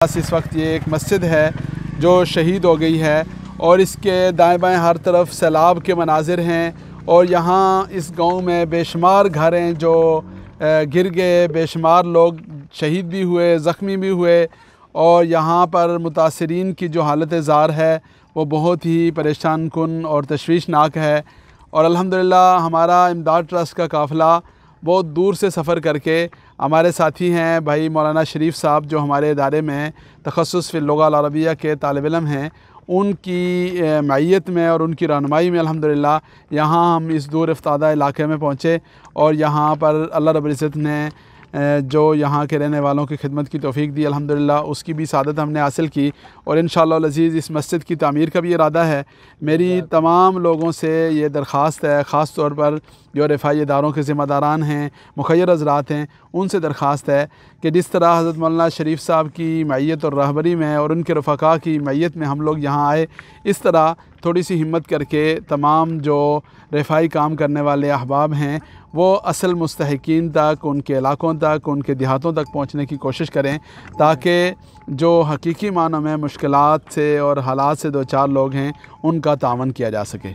इस वक्त ये एक मस्जिद है जो शहीद हो गई है और इसके दाएं बाएं हर तरफ सैलाब के मनाजिर हैं और यहाँ इस गांव में बेशुमार घर हैं जो गिर गए, बेशुमार लोग शहीद भी हुए, ज़ख्मी भी हुए और यहाँ पर मुतासरीन की जो हालत ज़ार है वो बहुत ही परेशान कुन और तशवीशनाक है। और अल्हम्दुलिल्लाह हमारा इमदाद ट्रस्ट का काफ़िला बहुत दूर से सफ़र करके हमारे साथी हैं भाई मौलाना शरीफ साहब जो हमारे इदारे में तखस्सुस फ़िल लुग़ा अल अरबिया के तालिब इल्म हैं, उनकी मईयत में और उनकी रहनुमाई में अल्हम्दुलिल्लाह यहाँ हम इस दूर इफ्तादा इलाके में पहुँचे और यहाँ पर अल्लाह रब्बुल इज़्ज़त ने जो यहाँ के रहने वालों की खिदमत की तौफ़ीक दी, अल्हम्दुलिल्लाह उसकी भी सादत हमने हासिल की और इंशाअल्लाह अज़ीज़ इस मस्जिद की तामीर का भी इरादा है। मेरी तमाम लोगों से ये दरख्वास्त है, ख़ास तौर पर जो रिफ़ाई इदारों के ज़िम्मेदारान हैं, मुख़य्यर हज़रात हैं, उनसे दरख्वास्त है कि जिस तरह हज़रत मौलाना शरीफ साहब की मईयत और रहबरी में और उनके रफ़क़ा की मईयत में हम लोग यहाँ आए, इस तरह थोड़ी सी हिम्मत करके तमाम जो रिफ़ाई काम करने वाले अहबाब हैं वो असल मुस्तहिकीन तक, उनके इलाकों तक, उनके देहातों तक पहुँचने की कोशिश करें ताकि जो हकीकी मानों में मुश्किलात से और हालात से दो चार लोग हैं उनका तावन किया जा सके।